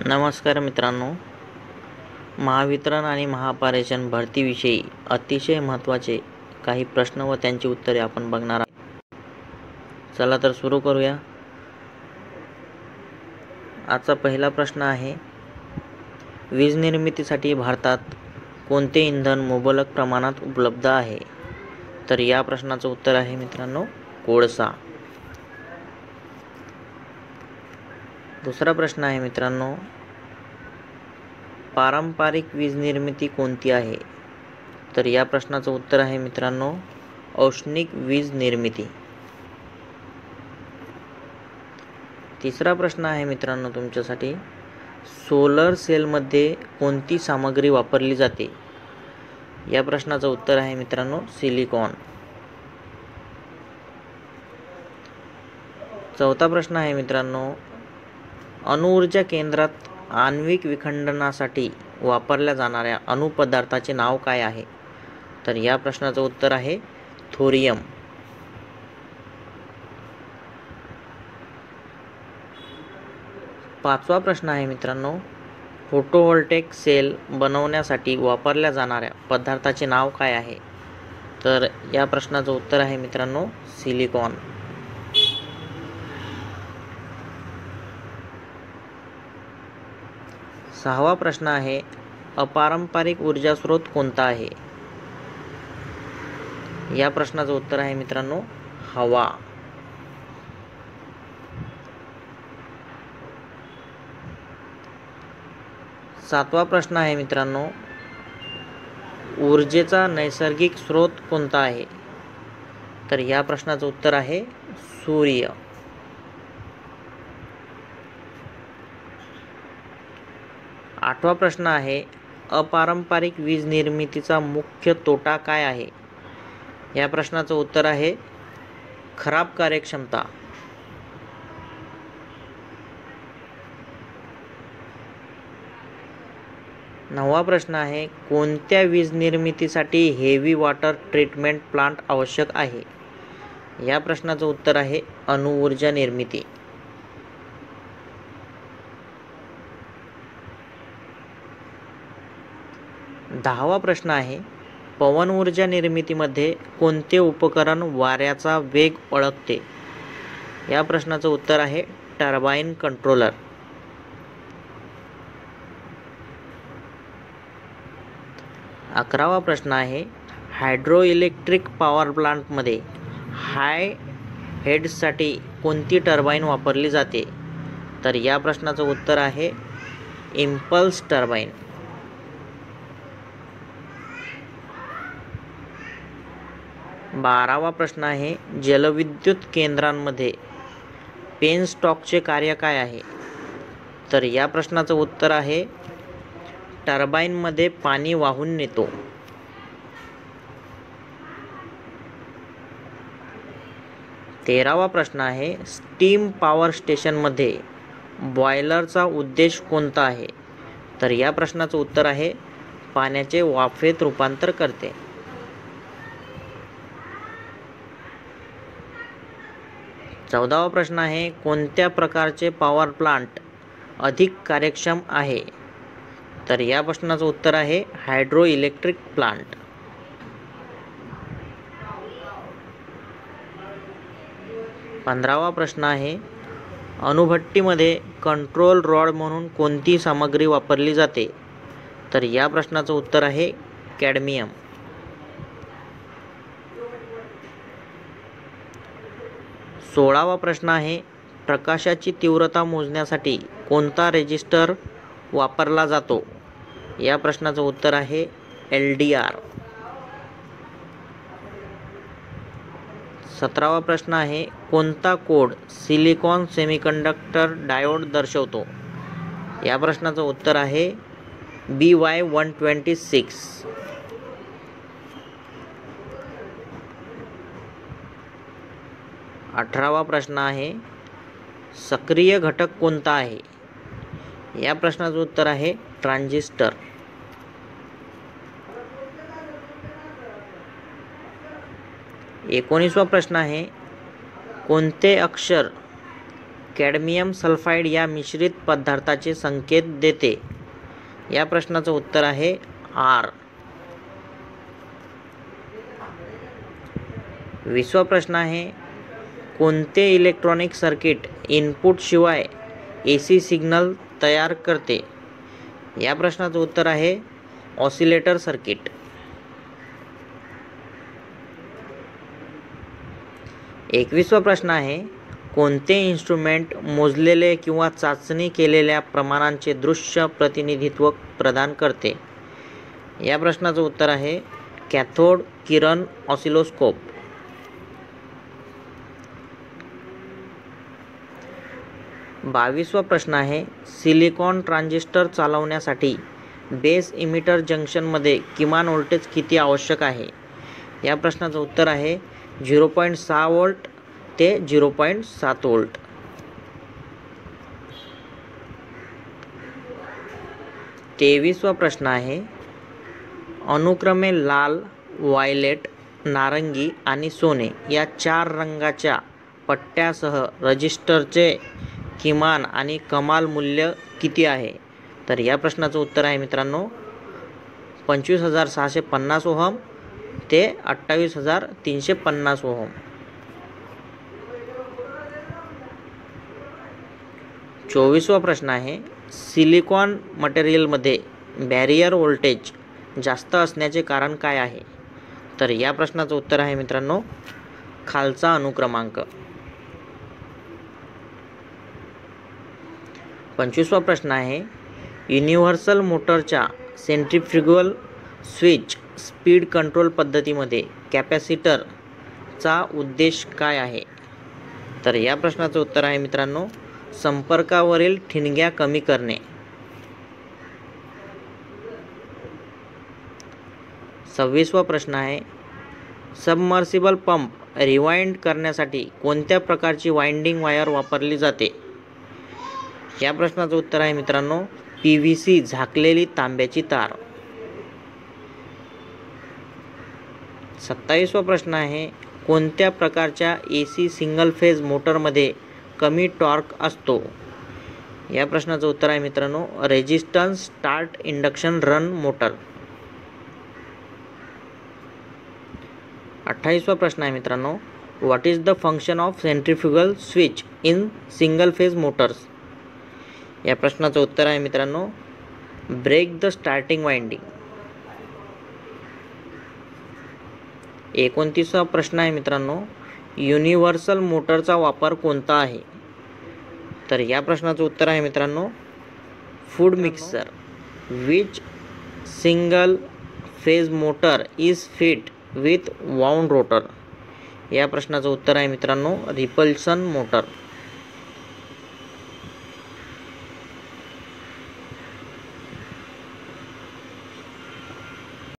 नमस्कार मित्रांनो, महावितरण आणि महापारेषण भरतीविषयी अतिशय महत्त्वाचे काही प्रश्न व त्यांची उत्तरे आपण बघणार आहोत। चला तर सुरू करूया। आजचा पहिला प्रश्न आहे, वीज निर्मितीसाठी भारतात कोणते इंधन मुबलक प्रमाणात उपलब्ध आहे? तर या प्रश्नाचं उत्तर आहे मित्रांनो, कोळसा। दुसरा प्रश्न आहे मित्रांनो, पारंपरिक वीज निर्मिती कोणती आहे? तर या प्रश्नाचं उत्तर आहे मित्रांनो, औष्णिक वीज निर्मिती। तिसरा प्रश्न आहे मित्रांनो तुमच्यासाठी, सोलर सेलमध्ये कोणती सामग्री वापरली जाते? या प्रश्नाचं उत्तर आहे मित्रांनो, सिलिकॉन। चौथा प्रश्न आहे मित्रांनो, अणुऊर्जा केंद्रात आण्विक विखंडनासाठी वापरल्या जाणाऱ्या अणुपदार्थाचे नाव काय आहे? तर या प्रश्नाचं उत्तर आहे थोरियम। पाचवा प्रश्न आहे मित्रांनो, फोटोव्होल्टेक सेल बनवण्यासाठी वापरल्या जाणाऱ्या पदार्थाचे नाव काय आहे? तर या प्रश्नाचं उत्तर आहे मित्रांनो, सिलिकॉन। सहावा प्रश्न आहे, अपारंपरिक ऊर्जा स्रोत कोणता आहे? या प्रश्नाचं उत्तर आहे मित्रांनो, हवा। सातवा प्रश्न आहे मित्रांनो, ऊर्जेचा नैसर्गिक स्रोत कोणता आहे? तर या प्रश्नाचं उत्तर आहे सूर्य। आठवा प्रश्न आहे, अपारंपरिक वीज निर्मितीचा मुख्य तोटा काय आहे? या प्रश्नाचं उत्तर आहे खराब कार्यक्षमता। नववा प्रश्न आहे, कोणत्या वीज निर्मितीसाठी हेवी वॉटर ट्रीटमेंट प्लांट आवश्यक आहे? या प्रश्नाचं उत्तर आहे अणुऊर्जा निर्मिती। दहावा प्रश्न आहे, पवन ऊर्जा निर्मितीमध्ये कोणते उपकरण वाऱ्याचा वेग ओळखते? या प्रश्नाचं उत्तर आहे टर्बाइन कंट्रोलर। अकरावा प्रश्न आहे, हायड्रो इलेक्ट्रिक पॉवर प्लांटमध्ये हाय हेडसाठी कोणती टर्बाइन वापरली जाते? तर या प्रश्नाचं उत्तर आहे इम्पल्स टर्बाइन। 12वा प्रश्न आहे, जलविद्युत केंद्रांमध्ये पेनस्टॉकचे कार्य काय आहे? तर या प्रश्नाचं उत्तर आहे टर्बाइनमध्ये पाणी वाहून नेतो। 13वा प्रश्न आहे, स्टीम पॉवर स्टेशनमध्ये बॉयलरचा उद्देश कोणता आहे? तर या प्रश्नाचं उत्तर आहे पाण्याचे वाफेत रूपांतर करते। 14वा प्रश्न आहे, कोणत्या प्रकारचे पॉवर प्लांट अधिक कार्यक्षम आहे? तर या प्रश्नाचं उत्तर आहे हायड्रो इलेक्ट्रिक प्लांट। 15वा प्रश्न आहे, अणुभट्टीमध्ये कंट्रोल रॉड म्हणून कोणती सामग्री वापरली जाते? तर या प्रश्नाचं उत्तर आहे कॅडमियम। 16वा प्रश्न आहे, प्रकाशाची तीव्रता मोजण्यासाठी कोणता रेजिस्टर वापरला जातो? या प्रश्नाचं उत्तर आहे LDR। 17वा प्रश्न आहे, कोणता कोड सिलिकॉन सेमीकंडक्टर डायोड दर्शवतो? या प्रश्नाचं उत्तर आहे BY126। 18वा प्रश्न आहे, सक्रिय घटक कोणता आहे? या प्रश्नाचं उत्तर आहे ट्रान्झिस्टर। 19वा प्रश्न आहे, कोणते अक्षर कॅडमियम सल्फाइड या मिश्रित पदार्थाचे संकेत देते? या प्रश्नाचं उत्तर आहे आर. 20वा प्रश्न आहे, कोणते इलेक्ट्रॉनिक सर्किट इनपुट शिवाय AC सिग्नल तयार करते? या प्रश्नाचं उत्तर आहे ऑसिलेटर सर्किट. 21वा प्रश्न आहे, कोणते इन्स्ट्रुमेंट मोजलेले किंवा चाचणी केलेल्या प्रमाणांचे दृश्य प्रतिनिधित्व प्रदान करते? या प्रश्नाचं उत्तर आहे कॅथोड किरण ऑसिलोस्कोप. 22वा प्रश्न आहे, सिलिकॉन ट्रान्झिस्टर चालवण्यासाठी बेस इमिटर जंक्शनमध्ये किमान व्होल्टेज किती आवश्यक आहे? या प्रश्नाचं उत्तर आहे 0.6 व्होल्ट ते 0.7 व्होल्ट. 23वा प्रश्न आहे, अनुक्रमे लाल, व्हायलेट, नारंगी आणि सोने या 4 रंगाच्या पट्ट्यासह रजिस्टरचे किमान आणि कमाल मूल्य किती आहे? तर या प्रश्नाचं उत्तर आहे मित्रांनो 25,650 ओहम ते 28,350 ओहम. 24वा प्रश्न आहे, सिलिकॉन मटेरियलमध्ये बॅरियर व्होल्टेज जास्त असण्याचे कारण काय आहे? तर या प्रश्नाचं उत्तर आहे मित्रांनो खालचा अनुक्रमांक. 25वा प्रश्न आहे, युनिव्हर्सल मोटरच्या सेंट्रिफ्युगल स्विच स्पीड कंट्रोल पद्धतीमध्ये कॅपॅसिटरचा उद्देश काय आहे? तर या प्रश्नाचं उत्तर आहे मित्रांनो संपर्कावरील ठिणग्या कमी करणे. 26वा प्रश्न आहे, सबमर्सिबल पंप रिवाइंड करण्यासाठी कोणत्या प्रकारची वाइंडिंग वायर वापरली जाते? या प्रश्नाचं उत्तर आहे मित्रांनो PVC झाकलेली तांब्याची तार. 27वा प्रश्न आहे, कोणत्या प्रकारच्या AC सिंगल फेज मोटरमध्ये कमी टॉर्क असतो? या प्रश्नाचं उत्तर आहे मित्रांनो resistance start induction run motor. 28वा प्रश्न आहे मित्रांनो, what is the function of centrifugal switch in single phase motors? या प्रश्नाचं उत्तर आहे मित्रांनो ब्रेक द स्टार्टिंग वाइंडिंग. 29वा प्रश्न आहे मित्रांनो, युनिव्हर्सल मोटरचा वापर कोणता आहे? तर या प्रश्नाचं उत्तर आहे मित्रांनो food mixer. Which single phase motor is fit with wound rotor? या प्रश्नाचं उत्तर आहे मित्रांनो रिपल्सन मोटर.